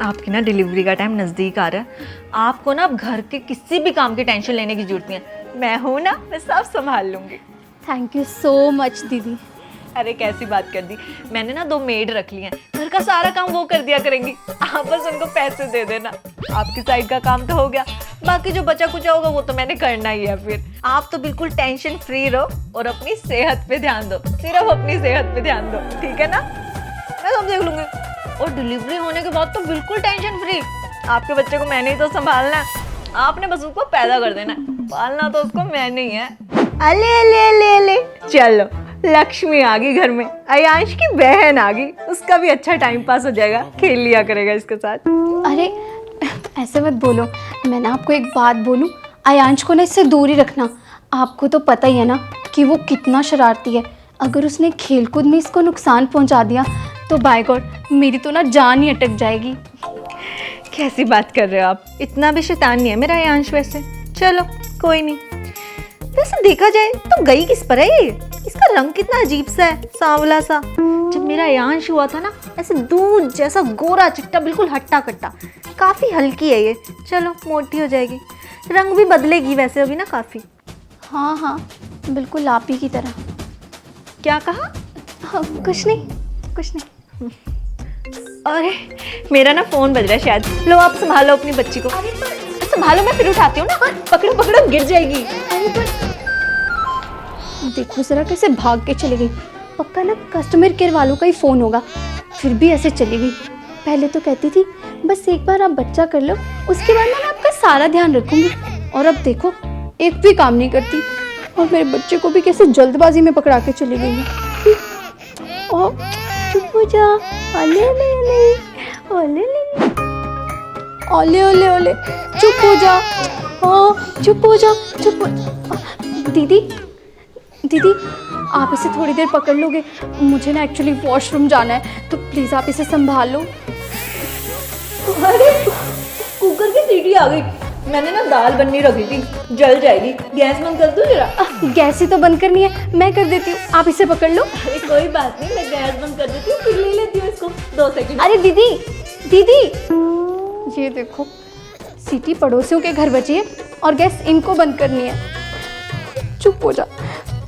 आपकी ना डिलीवरी का टाइम नज़दीक आ रहा है। आपको ना अब घर के किसी भी काम की टेंशन लेने की जरूरत नहीं है। मैं हूँ ना, मैं सब संभाल लूँगी। थैंक यू सो मच दीदी। अरे कैसी बात कर दी। मैंने ना 2 मेड रख ली हैं, घर का सारा काम वो कर दिया करेंगी। आप बस उनको पैसे दे देना। आपकी साइड का काम तो हो गया, बाकी जो बचा कुचा होगा वो तो मैंने करना ही है। फिर आप तो बिल्कुल टेंशन फ्री रहो और अपनी सेहत पे ध्यान दो, सिर्फ अपनी सेहत पे ध्यान दो, ठीक है ना? मैं सब देख लूंगी। और डिलीवरी होने के बाद तो बिल्कुल टेंशन फ्री। आपके बच्चे को मैंने ही तो संभालना है, आपने बस उसको पैदा कर देना है, पालना तो उसको मैंने ही है। अले अले अले अले, चलो लक्ष्मी आ गई घर में, अयांश की बहन आ गई, उसका भी अच्छा टाइम पास हो जाएगा, खेल लिया करेगा इसके साथ। अरे ऐसे मत बोलो, मैं ना आपको एक बात बोलूं, अयांश को ना इससे दूर ही रखना। आपको तो पता ही है ना कि वो कितना शरारती है। अगर उसने खेलकूद में इसको नुकसान पहुंचा दिया तो बाय गॉड मेरी तो ना जान ही अटक जाएगी। कैसी बात कर रहे हो आप? इतना भी शैतान नहीं है मेरा अयांश वैसे। चलो कोई नहीं। वैसे देखा जाए तो गई किस पर है ये? इसका रंग कितना अजीब सा है, सांवला सा। जब मेरा अयांश हुआ था ना, ऐसे दूध जैसा गोरा चिट्टा, बिल्कुल हट्टा कट्टा। काफी हल्की है ये, चलो मोटी हो जाएगी, रंग भी बदलेगी वैसे अभी ना काफी। हाँ हाँ बिल्कुल आप ही की तरह। क्या कहा? हाँ, कुछ नहीं कुछ नहीं। अरे मेरा ना फोन बज रहा है शायद। लो आप संभालो अपनी बच्ची को। संभालो, मैं फिर उठाती हूँ ना। पकड़ो पकड़ो, गिर जाएगी। देखो जरा कैसे भाग के चली गई। पक्का ना कस्टमर केयर वालों का ही फ़ोन होगा, फिर भी ऐसे चली गई। पहले तो कहती थी बस एक बार आप बच्चा कर लो, उसके बाद ना मैं आपका सारा ध्यान रखूंगी, और अब देखो एक भी काम नहीं करती। और मेरे बच्चे को भी कैसे जल्दबाजी में पकड़ा के चली गई है। ओ चुप हो जा, ओले ओले ओले ओले ओले ओले ओले, चुप हो जा। हाँ चुप हो जा, चुप हो। दीदी दीदी आप इसे थोड़ी देर पकड़ लोगे? मुझे ना एक्चुअली वॉशरूम जाना है, तो प्लीज़ आप इसे संभाल लो। अरे कुकर की सीटी आ गई। मैंने ना दाल बननी रखी थी, जल जाएगी। गैस बंद कर दूं जरा? गैस ही तो बंद करनी है, मैं कर देती हूँ, आप इसे पकड़ लो। अरे कोई बात नहीं, मैं गैस बंद कर देती हूँ, फिर ले लेती हूँ इसको। 2 सेकंड। अरे दीदी दीदी ये देखो, सीटी पड़ोसियों के घर बची है और गैस इनको बंद करनी है। चुप हो जा।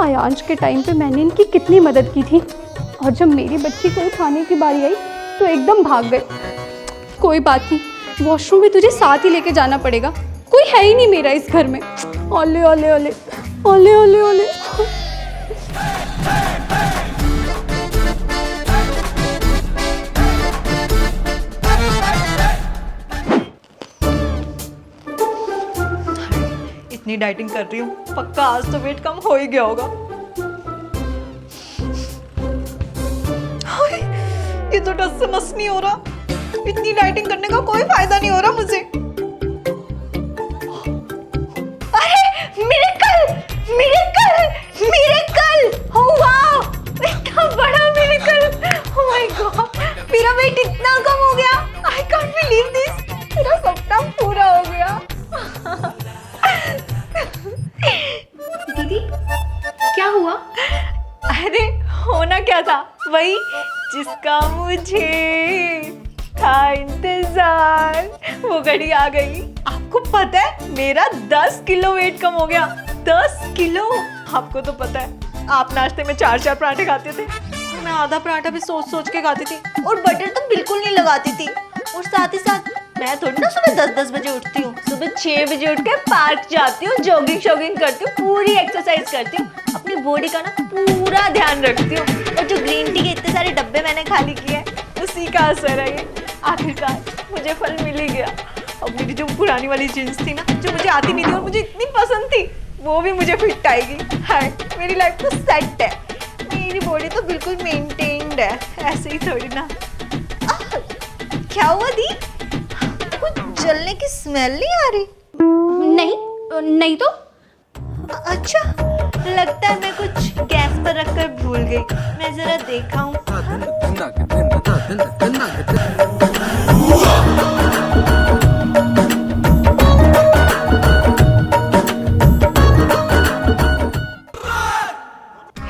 अयांश के टाइम पे मैंने इनकी कितनी मदद की थी, और जब मेरी बच्ची को उठाने की बारी आई तो एकदम भाग गए। कोई बात नहीं, वॉशरूम भी तुझे साथ ही लेके जाना पड़ेगा, कोई है ही नहीं मेरा इस घर में। ओले ओले ओले ओले ओले ओले। इतनी डाइटिंग कर रही हूँ, पक्का आज तो वेट कम हो ही गया होगा। हाय, ये तो टस से मस नहीं हो रहा। इतनी डाइटिंग करने का कोई फायदा नहीं हो रहा मुझे। अरे miracle miracle miracle, oh wow, इतना बड़ा मिरेकल, ओह माय गॉड, मेरा वेट इतना कम हो गया। आई कांट बिलीव दिस, मेरा सपना पूरा हो गया। दीदी क्या हुआ? अरे होना क्या था, वही जिसका मुझे था इंतजार, वो घड़ी आ गई। आपको पता है मेरा 10 किलो वेट कम हो गया। 10 किलो। आपको तो पता है आप नाश्ते में 4-4 पराठे खाते थे, मैं आधा पराठा भी सोच सोच के खाती थी, और बटर तो बिल्कुल नहीं लगाती थी। और साथ ही साथ मैं थोड़ी ना सुबह 10-10 बजे उठती हूँ, सुबह 6 बजे उठ के पार्क जाती हूँ, जॉगिंग शॉगिंग करती हूँ, पूरी एक्सरसाइज करती हूँ, अपनी बॉडी का ना पूरा ध्यान रखती हूँ। और जो ग्रीन टी के इतने सारे डब्बे मैंने खाली किए, उसी का असर है ये। आखिरकार मुझे फल मिल ही गया। अब मेरी जो पुरानी वाली जीन्स थी ना, जो मुझे आती नहीं थी और मुझे इतनी पसंद थी, वो भी मुझे फिट आएगी। हाय, मेरी लाइफ तो सेट है, मेरी बॉडी तो बिल्कुल मेंटेन्ड है, ऐसे ही थोड़ी ना। क्या हुआ दी? कुछ जलने की स्मेल नहीं आ रही? नहीं नहीं तो। अच्छा, लगता है मैं कुछ गैस पर रखकर भूल गई। मैं जरा देखा हूँ।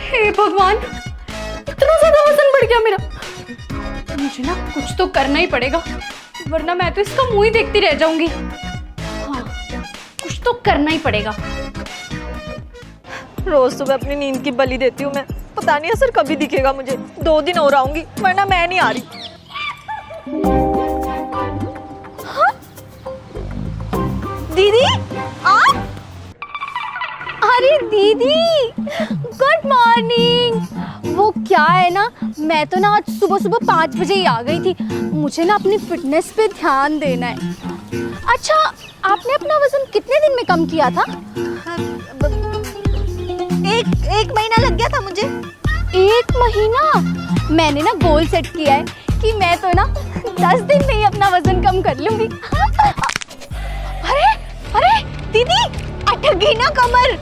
हे भगवान, इतना ज्यादा वजन बढ़ गया मेरा। मुझे ना कुछ तो करना ही पड़ेगा, वरना मैं तो इसका मुंह ही देखती रह जाऊंगी। हाँ, कुछ तो करना ही पड़ेगा। रोज सुबह अपनी नींद की बलि देती हूँ मैं, पता नहीं असर कभी दिखेगा मुझे। 2 दिन और आऊंगी, वरना मैं नहीं आ रही। हाँ? दीदी आप? अरे दीदी, गुड मॉर्निंग। वो क्या है ना, मैं तो ना आज सुबह सुबह 5 बजे ही आ गई थी। मुझे ना अपनी फिटनेस पे ध्यान देना है। अच्छा, आपने अपना वजन कितने दिन में कम किया था? एक महीना लग गया था मुझे। 1 महीना? मैंने ना गोल सेट किया है कि मैं तो ना 10 दिन में ही अपना वजन कम कर लूंगी। अरे अरे दीदी, अटक गई ना कमर।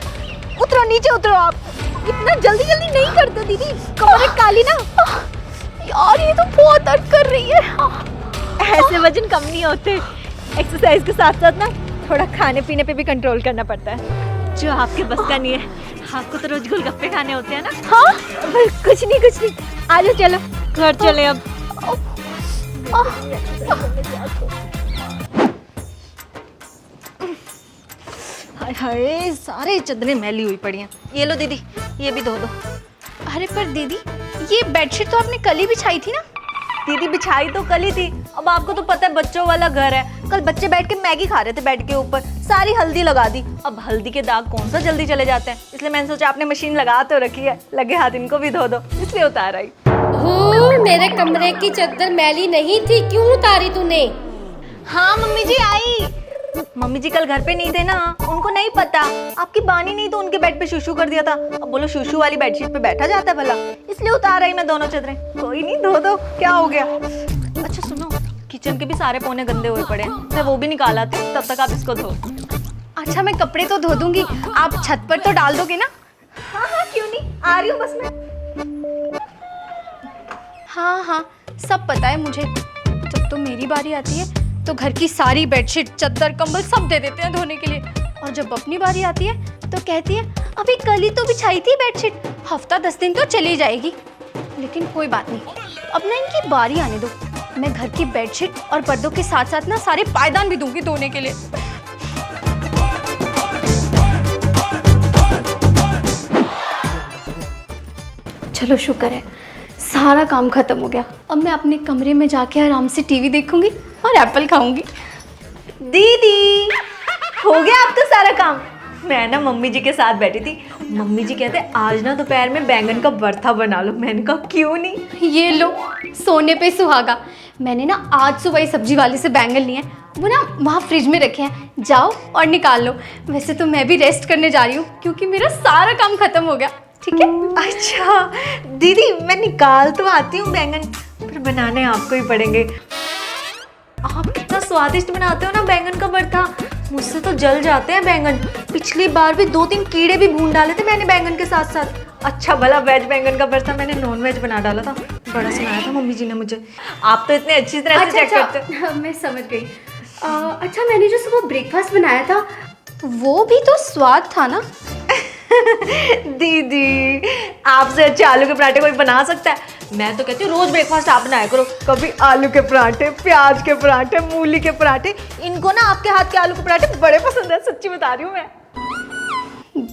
उतरो, नीचे उतरो। आप इतना जल्दी जल्दी नहीं करते दीदी, कमर काली ना। यार ये तो बहुत दर्द कर रही है। ऐसे वजन कम नहीं होते। एक्सरसाइज के साथ साथ ना थोड़ा खाने पीने पे भी कंट्रोल करना पड़ता है, जो आपके बस का नहीं है। आपको तो रोज गोलगप्पे खाने होते हैं ना। हाँ, कुछ नहीं। आज चलो घर चले अब। हाय हाय, सारे चदरें मैली हुई पड़ी हैं। ये लो दीदी, ये भी धो दो। अरे पर दीदी, ये बेडशीट तो आपने कल ही बिछाई थी ना? दीदी बिछाई तो कल ही थी। अब आपको तो पता है बच्चों वाला घर है। कल बच्चे बैठ के मैगी खा रहे थे बेड के ऊपर, सारी हल्दी लगा दी। अब हल्दी के दाग कौन सा जल्दी चले जाते हैं, इसलिए मैंने सोचा आपने मशीन लगा तो रखी है, लगे हाथ इनको भी धो दो, इसलिए उतार आई। मेरे कमरे की चादर मैली नहीं थी, क्यों उतारी तूने? हाँ मम्मी जी आई। मम्मी जी कल घर पे नहीं थे ना, उनको नहीं पता आपकी बानी नहीं तो उनके बेड पे शूशू कर दिया था। अब बोलो शूशू वाली बेडशीट पे बैठा जाता है भला, इसलिए उतार आई मैं दोनों चादरें। कोई नहीं, धो दो, क्या हो गया। अच्छा सुनो, किचन के भी सारे कोने गंदे हुए पड़े हैं, मैं वो भी निकाल आती हूँ, तब तक आप इसको धो। अच्छा, मैं कपड़े तो धो दूंगी, आप छत पर तो डाल दोगे ना? हाँ क्यों नहीं, आ रही हूँ बस मैं। हाँ, सब पता है मुझे। जब तो मेरी बारी आती है तो घर की सारी बेडशीट, चादर, कंबल सब दे देते हैं धोने के लिए, और जब अपनी बारी आती है तो कहती है अभी कल ही तो बिछाई थी बेडशीट, हफ्ता 10 दिन तो चली जाएगी। लेकिन कोई बात नहीं, अब ना इनकी बारी आने दो। मैं घर की बेडशीट और पर्दों के साथ साथ ना सारे पायदान भी दूंगी धोने के लिए। चलो शुक्र है, सारा काम खत्म हो गया। अब मैं अपने कमरे में जाके आराम से टीवी देखूंगी और एप्पल खाऊंगी। दीदी हो गया अब तो सारा काम। मैं ना मम्मी जी के साथ बैठी थी, मम्मी जी कहते आज ना दोपहर में बैंगन का भरता बना लो। मैंने कहा क्यों नहीं। ये लो, सोने पे सुहागा। मैंने ना आज सुबह ही सब्जी वाले से बैंगन लिए हैं, वो ना वहाँ फ्रिज में रखे हैं, जाओ और निकाल लो। वैसे तो मैं भी रेस्ट करने जा रही हूँ क्योंकि मेरा सारा काम खत्म हो गया। ठीक है? अच्छा दीदी, मैं निकाल तो आती हूँ बैंगन, पर बनाने आपको ही पड़ेंगे। आप कितना स्वादिष्ट बनाते हो ना बैंगन का भरता, मुझसे तो जल जाते हैं बैंगन। पिछली बार भी 2-3 कीड़े भी भून डाले थे मैंने बैंगन के साथ साथ। अच्छा भला वेज बैंगन का भरता मैंने नॉन वेज बना डाला था, बड़ा सुनाया था मम्मी जी ने मुझे। आप तो इतने अच्छी तरह से चेक करते हो। मैं समझ गई। अच्छा, मैंने जो सुबह ब्रेकफास्ट बनाया था वो भी तो स्वाद था ना? दीदी आपसे अच्छे आलू के पराठे कोई बना सकता है? मैं तो कहती हूँ रोज ब्रेकफास्ट आप बनाया करो, कभी आलू के पराठे, प्याज के पराठे, मूली के पराठे। इनको ना आपके हाथ के आलू के पराठे बड़े पसंद है, सच्ची बता रही हूँ मैं।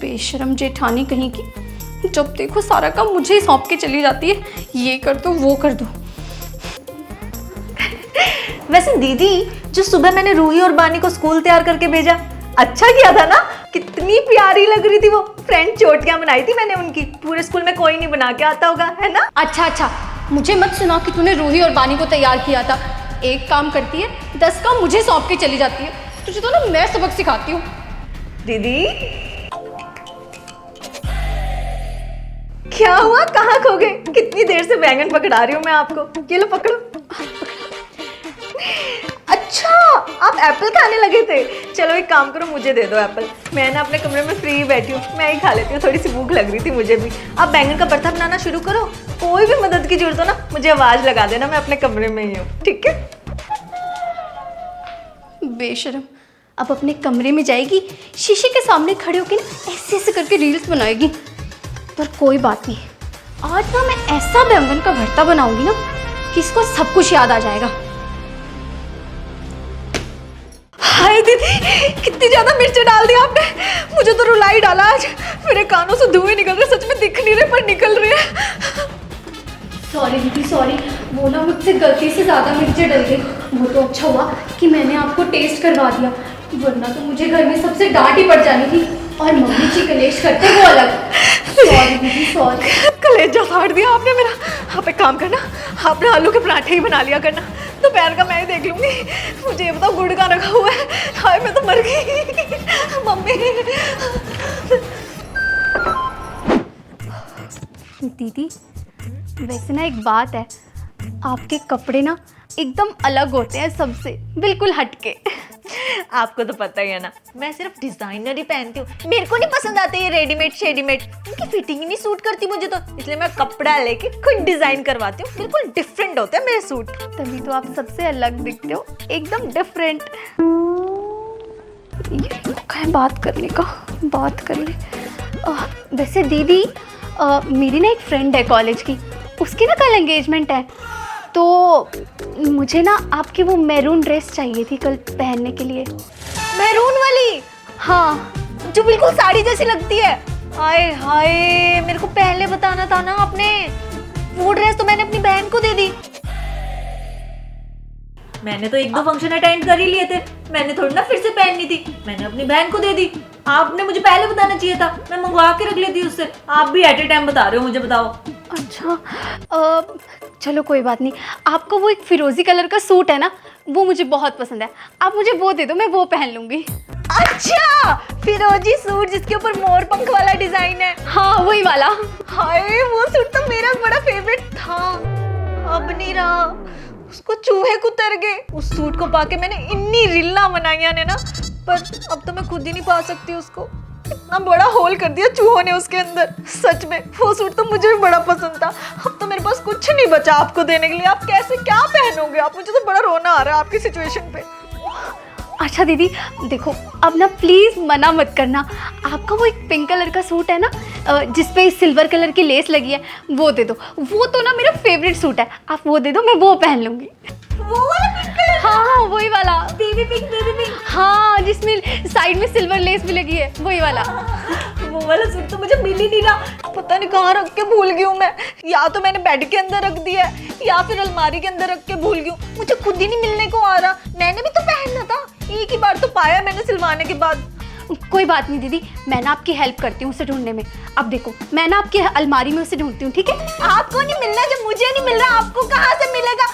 बेशरम जेठानी कहीं की, जब देखो सारा काम मुझे ही सौंप के चली जाती है, ये कर दो वो कर दो। वैसे दीदी, जो सुबह मैंने रूही और बानी को स्कूल तैयार करके भेजा, अच्छा किया था ना? कितनी प्यारी लग रही थी वो। फ्रेंड चोटियां बनाई थी मैंने उनकी, पूरे स्कूल में कोई नहीं बना के आता होगा, है ना? अच्छा, मुझे मत सुनाओ कि तूने रूही और बानी को तैयार किया था। एक काम करती है, 10 काम मुझे सौंप के चली जाती है। तुझे तो ना मैं सबक सिखाती हूँ। दीदी क्या हुआ, कहाँ खो गए? कितनी देर से बैंगन पकड़ा रही हूँ मैं आपको। ये लो पकड़ो। अच्छा आप एप्पल खाने लगे थे। चलो एक काम करो, मुझे दे दो एप्पल। मैं ना अपने कमरे में फ्री बैठी हूँ, मैं ही खा लेती हूँ, थोड़ी सी भूख लग रही थी मुझे भी। आप बैंगन का भरता बनाना शुरू करो, कोई भी मदद की जरूरत हो ना मुझे आवाज लगा देना, मैं अपने कमरे में ही हूँ, ठीक है? बेशरम, अब अपने कमरे में जाएगी, शीशे के सामने खड़े होकर ना ऐसे ऐसे करके रील्स बनाएगी। पर कोई बात नहीं, आज ना मैं ऐसा बैंगन का भरता बनाऊंगी ना कि इसको सब कुछ याद आ जाएगा। दीदी कितनी ज्यादा मिर्ची डाल दी आपने, मुझे तो रुला ही डाला आज। मेरे कानों से धुएं निकल रहे, सच में दिख नहीं रहे पर निकल रहे हैं। सॉरी दीदी सॉरी, वो ना मुझसे गलती से ज़्यादा मिर्ची डल गई। वो तो अच्छा हुआ कि मैंने आपको टेस्ट करवा दिया, वरना तो मुझे घर में सबसे डांट ही पड़ जानी थी। और मम्मी जी कलेश करते वो अलग। सॉरी दीदी सॉरी। कलेजा फाड़ दिया आपने मेरा। आप एक काम करना, आपने आलू के पराठे ही बना लिया करना, दोपहर का मैं ही देख लूंगी। मुझे ये बताओ गुड़ का रखा हुआ है, हाय मैं तो मर गई मम्मी। दीदी वैसे ना एक बात है, आपके कपड़े ना एकदम अलग होते हैं सबसे, बिल्कुल हटके। आपको तो पता ही है ना, मैं सिर्फ डिजाइनर ही पहनती हूँ, मेरे को नहीं पसंद आते ये रेडीमेड शेडीमेड, उनकी फिटिंग ही नहीं सूट करती मुझे तो, इसलिए मैं कपड़ा लेके खुद डिजाइन करवाती हूँ। बिल्कुल डिफरेंट होते हैं मेरे सूट। तभी तो आप सबसे अलग दिखते हो, एकदम डिफरेंट। ये मौका है बात करने का, बात कर ले। वैसे दीदी मेरी ना एक फ्रेंड है कॉलेज की, उसकी ना कल एंगेजमेंट है, तो मुझे ना आपकी वो मैरून ड्रेस चाहिए थी कल पहनने के लिए। मैरून वाली? हाँ, जो बिल्कुल साड़ी जैसी लगती है। हाय हाय, मेरे को पहले बताना था ना आपने। वो ड्रेस तो मैंने अपनी बहन को दे दी। मैंने तो एक दो फंक्शन अटेंड कर ही लिए थे, मैंने थोड़ी ना फिर से पहननी थी, मैंने अपनी बहन को दे दी। आपने मुझे पहले बताना चाहिए था, मैं मंगवा के रख लेती उससे। आप भी एट ए टाइम बता रहे हो मुझे, बताओ। अच्छा चलो कोई बात नहीं। आपको वो एक फिरोजी कलर का सूट है ना, वो मुझे बहुत पसंद है, आप मुझे वो दे दो, मैं वो पहन लूंगी। अच्छा, फिरोजी सूट जिसके ऊपर मोर पंख वाला डिजाइन है? हाँ वही वाला। हाय वो सूट तो मेरा बड़ा फेवरेट था, अब नहीं रहा। उसको चूहे कुतर गए। उस सूट को पाके मैंने इन्नी रीला बनाई ने ना, पर अब तो मैं खुद ही नहीं पा सकती उसको। इतना बड़ा होल कर दिया चूहों ने उसके अंदर। सच में वो सूट तो मुझे भी बड़ा पसंद था। अब तो मेरे पास कुछ नहीं बचा आपको देने के लिए। आप कैसे क्या पहनोगे आप? मुझे तो बड़ा रोना आ रहा है आपकी सिचुएशन पे। अच्छा दीदी देखो, अब ना प्लीज़ मना मत करना। आपका वो एक पिंक कलर का सूट है ना, जिसपे सिल्वर कलर की लेस लगी है, वो दे दो। वो तो ना मेरा फेवरेट सूट है, आप वो दे दो, मैं वो पहन लूँगी। वो वाला पिंक कलर? हाँ वही वाला, बेबी पिंक। हाँ जिसमें साइड में सिल्वर लेस भी लगी है, वही वाला। वो वाला सूट तो मुझे मिल ही नहीं रहा, पता नहीं कहाँ रख के भूल गई हूँ मैं। या तो मैंने बेड के अंदर रख दिया है, या फिर अलमारी के अंदर रख के भूल गई हूँ। मुझे खुद ही नहीं मिलने को आ रहा। मैंने भी तो पहनना था, एक ही बार तो पाया मैंने सिलवाने के बाद। कोई बात नहीं दीदी, मैं ना आपकी हेल्प करती हूँ उसे ढूंढने में। अब देखो मैं ना आपकी अलमारी में उसे ढूंढती हूँ, ठीक है? आपको नहीं मिलना, जब मुझे नहीं मिल रहा आपको कहाँ से मिलेगा?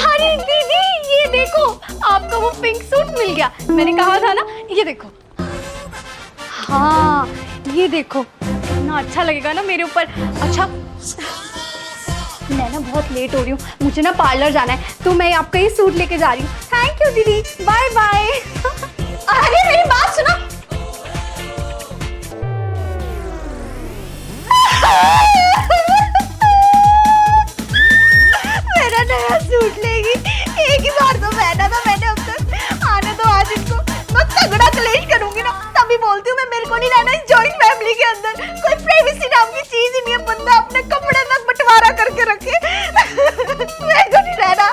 अरे दीदी ये देखो, आपका वो पिंक सूट मिल गया। मैंने कहा था ना, ये देखो। हाँ ये देखो, कितना अच्छा लगेगा ना मेरे ऊपर। अच्छा मैं ना बहुत लेट हो रही हूँ, मुझे ना पार्लर जाना है, तो मैं आपका ये सूट लेके जा रही हूँ। थैंक यू दीदी, बाय बाय। अरे मेरी बात सुनो। मेरा नया सूट लेगी, एक ही बार तो पहना था मैंने अब तक। आने दो आज इनको, मैं तगड़ा कलेश करूंगी ना, तभी बोलती हूँ मैं मेरे को नहीं रहना इस जॉइंट फैमिली के अंदर। कोई प्राइवेसी नाम की चीज ही नहीं है, बंदा अपने कपड़े तक बंटवारा करके रखे। मेरे को नहीं रहना,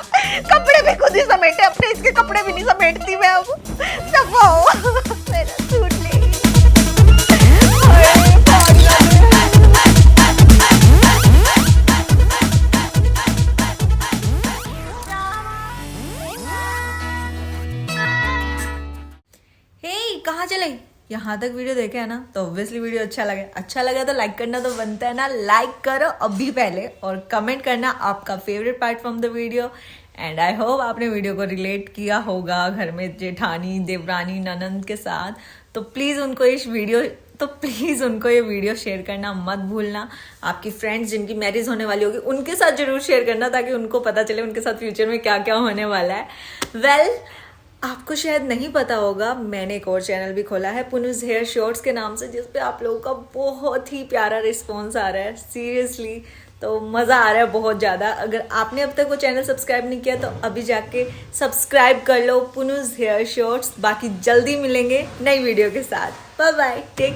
कपड़े भी खुद ही समेटे अपने, इसके कपड़े भी नहीं समेटती मैं अब। सफा हो, मेरा सूट लेगी। कहाँ चले? यहाँ तक वीडियो देखे है ना, तो ऑब्वियसली वीडियो अच्छा लगा तो लाइक करना तो बनता है ना। लाइक करो अभी पहले, और कमेंट करना आपका favourite part from the video. And I hope आपने वीडियो को रिलेट किया होगा घर में जेठानी, देवरानी, ननंद के साथ। तो प्लीज़ उनको ये वीडियो शेयर करना मत भूलना। आपकी फ्रेंड्स जिनकी मैरिज होने वाली होगी उनके साथ जरूर शेयर करना, ताकि उनको पता चले उनके साथ फ्यूचर में क्या क्या होने वाला है। आपको शायद नहीं पता होगा, मैंने एक और चैनल भी खोला है पुनूज हेयर शॉर्ट्स के नाम से, जिस पे आप लोगों का बहुत ही प्यारा रिस्पॉन्स आ रहा है। सीरियसली तो मज़ा आ रहा है बहुत ज़्यादा। अगर आपने अब तक वो चैनल सब्सक्राइब नहीं किया तो अभी जाके सब्सक्राइब कर लो, पुनूज हेयर शॉर्ट्स। बाकी जल्दी मिलेंगे नई वीडियो के साथ। Bye bye, take